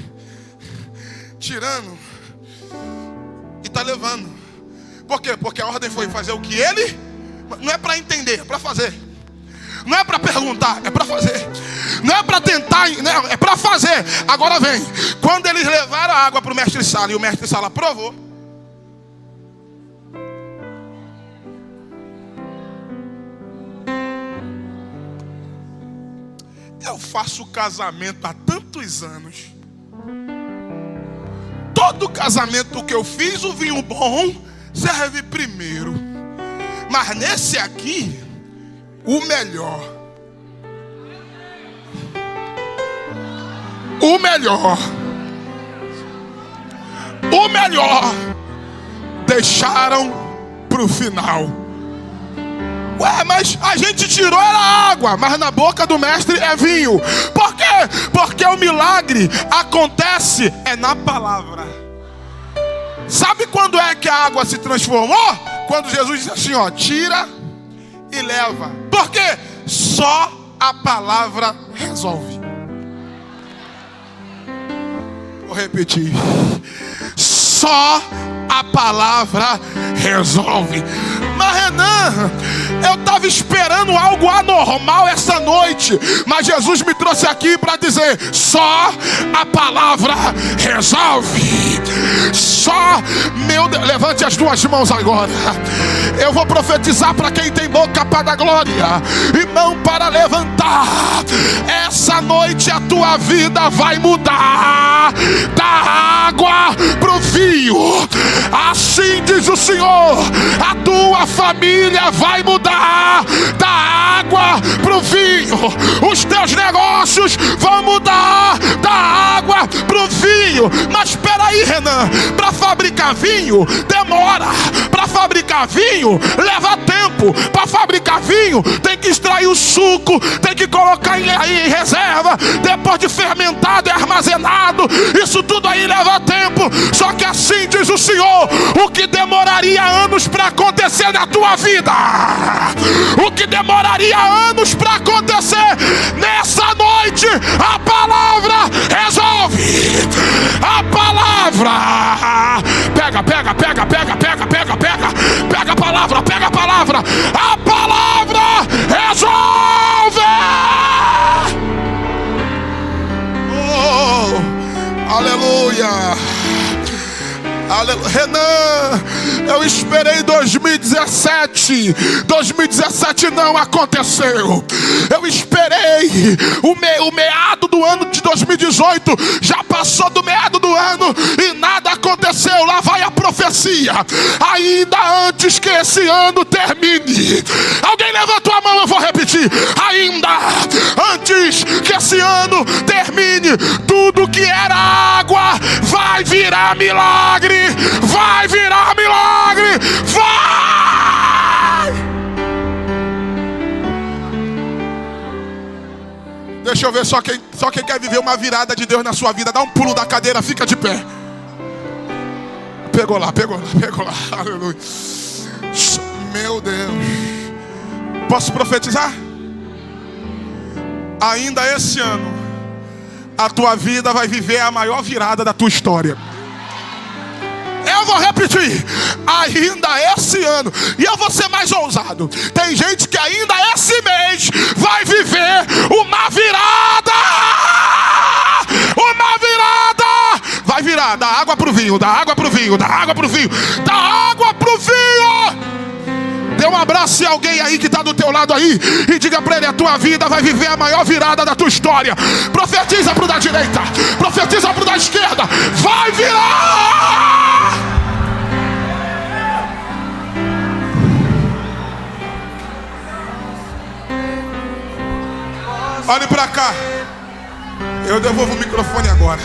[SPEAKER 1] tirando e está levando. Por quê? Porque a ordem foi fazer o que ele... não é para entender, é para fazer. Não é para perguntar, é para fazer. Não é para tentar, não, é para fazer. Agora vem. Quando eles levaram a água para o mestre Sala e o mestre Sala provou, eu faço casamento há tantos anos. Todo casamento que eu fiz, o vinho bom serve primeiro. Mas nesse aqui, o melhor. O melhor. O melhor. Deixaram para o final. Ué, mas a gente tirou era água, mas na boca do mestre é vinho. Por quê? Porque o milagre acontece na palavra. Sabe quando é que a água se transformou? Quando Jesus disse assim, tira e leva. Por quê? Só a palavra resolve. Vou repetir. Só a palavra resolve. Mas Renan, eu estava esperando algo anormal essa noite, mas Jesus me trouxe aqui para dizer: só a palavra resolve. Só, meu Deus, levante as duas mãos agora. Eu vou profetizar para quem tem boca para dar glória e mão para levantar. Essa noite a tua vida vai mudar da água para o vinho. Assim diz o Senhor, a tua família vai mudar da água para o vinho. Os teus negócios vão mudar da água para o vinho. vinho. Mas espera aí, Renan, para fabricar vinho demora. Para fabricar vinho leva tempo. Para fabricar vinho tem que extrair o suco, tem que colocar em reserva, depois de fermentado e armazenado. Isso tudo aí leva tempo. Só que assim diz o Senhor: o que demoraria anos para acontecer na tua vida, o que demoraria anos para acontecer, nessa noite a palavra resolve. A palavra pega a palavra, a palavra resolve. Oh, aleluia. Renan, eu esperei 2017 não aconteceu. Eu esperei o meado do ano de 2018, já passou do meado do ano e nada aconteceu. Lá vai a profecia, ainda antes que esse ano termine. Alguém levantou a mão, eu vou repetir. Ainda antes que esse ano termine, tudo que era água vai virar milagre. Vai virar milagre. Vai! Deixa eu ver só quem quer viver uma virada de Deus na sua vida. Dá um pulo da cadeira, fica de pé. Pegou lá. Aleluia. Meu Deus. Posso profetizar? Ainda esse ano a tua vida vai viver a maior virada da tua história. Eu vou repetir, ainda esse ano. E eu vou ser mais ousado. Tem gente que ainda esse mês vai viver uma virada. Uma virada. Vai virar da água pro vinho, da água pro vinho, da água pro vinho, da água pro vinho. Dê um abraço em alguém aí que está do teu lado aí e diga para ele: a tua vida vai viver a maior virada da tua história. Profetiza pro da direita, profetiza pro da esquerda. Vai virar! Olhe para cá. Eu devolvo o microfone agora.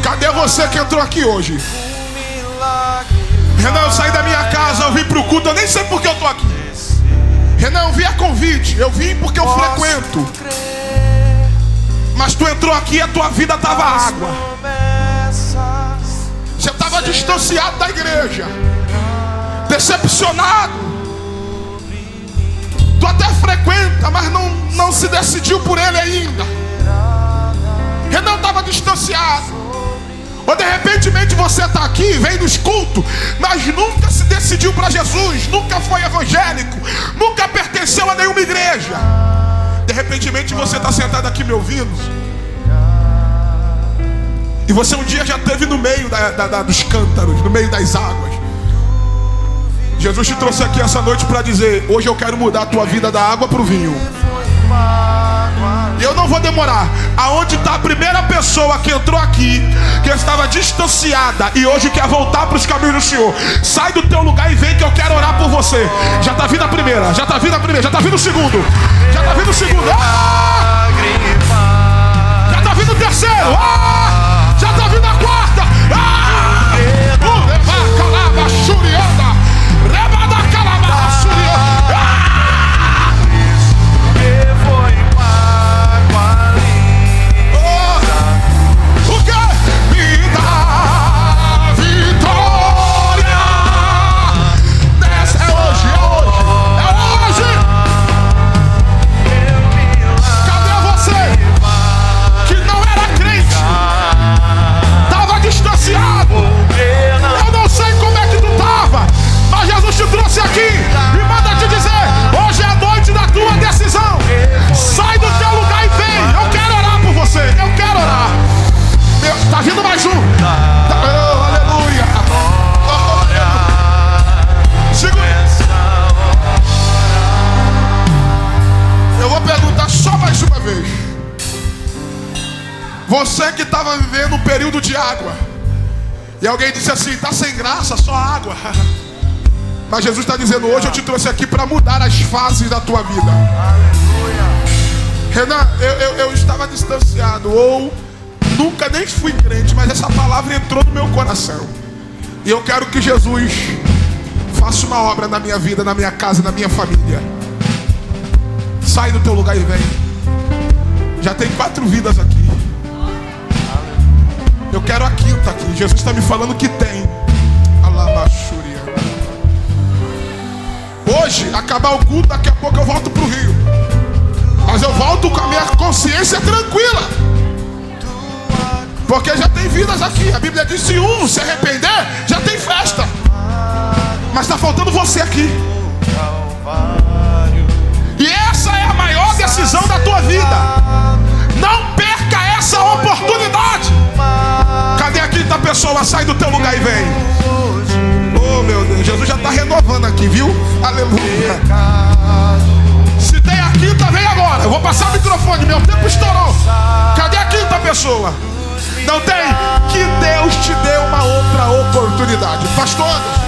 [SPEAKER 1] Cadê você que entrou aqui hoje? Renan, eu saí da minha casa, eu vim pro culto, eu nem sei porque eu tô aqui. Renan, eu vim a convite, eu vim porque eu frequento. Mas tu entrou aqui e a tua vida tava água. Você tava distanciado da igreja, decepcionado. Tu até frequenta, mas não se decidiu por ele ainda. Renan estava distanciado. Ou de repente você está aqui, vem nos cultos, mas nunca se decidiu para Jesus, nunca foi evangélico, nunca pertenceu a nenhuma igreja. De repente você está sentado aqui me ouvindo, e você um dia já esteve no meio dos cântaros, no meio das águas. Jesus te trouxe aqui essa noite para dizer: hoje eu quero mudar a tua vida da água para o vinho. E eu não vou demorar. Aonde está a primeira pessoa que entrou aqui, que estava distanciada e hoje quer voltar para os caminhos do Senhor? Sai do teu lugar e vem que eu quero orar por você. Já está vindo a primeira, já está vindo a primeira, já está vindo o segundo, já está vindo o segundo, já está vindo o terceiro, já está vindo a quarta. Tá vindo mais um. Oh, aleluia. Segura. Eu vou perguntar só mais uma vez. Você que estava vivendo um período de água, e alguém disse assim: tá sem graça, só água. Mas Jesus está dizendo, hoje eu te trouxe aqui para mudar as fases da tua vida. Renan, eu estava distanciado, ou nunca nem fui crente, mas essa palavra entrou no meu coração. E eu quero que Jesus faça uma obra na minha vida, na minha casa, na minha família. Sai do teu lugar e vem. Já tem 4 vidas aqui. Eu quero a 5ª aqui. Jesus está me falando que tem. Alabachúria. Hoje, acabar o culto, daqui a pouco eu volto para o Rio. Mas eu volto com a minha consciência tranquila. Porque já tem vidas aqui. A Bíblia diz, se um se arrepender, já tem festa. Mas está faltando você aqui. E essa é a maior decisão da tua vida. Não perca essa oportunidade. Cadê a 5ª pessoa? Sai do teu lugar e vem. Oh meu Deus, Jesus já está renovando aqui, viu? Aleluia. Se tem a 5ª, vem agora. Eu vou passar o microfone, meu tempo estourou. Cadê a 5ª pessoa? Não tem? Que Deus te dê uma outra oportunidade. Pastor Anderson.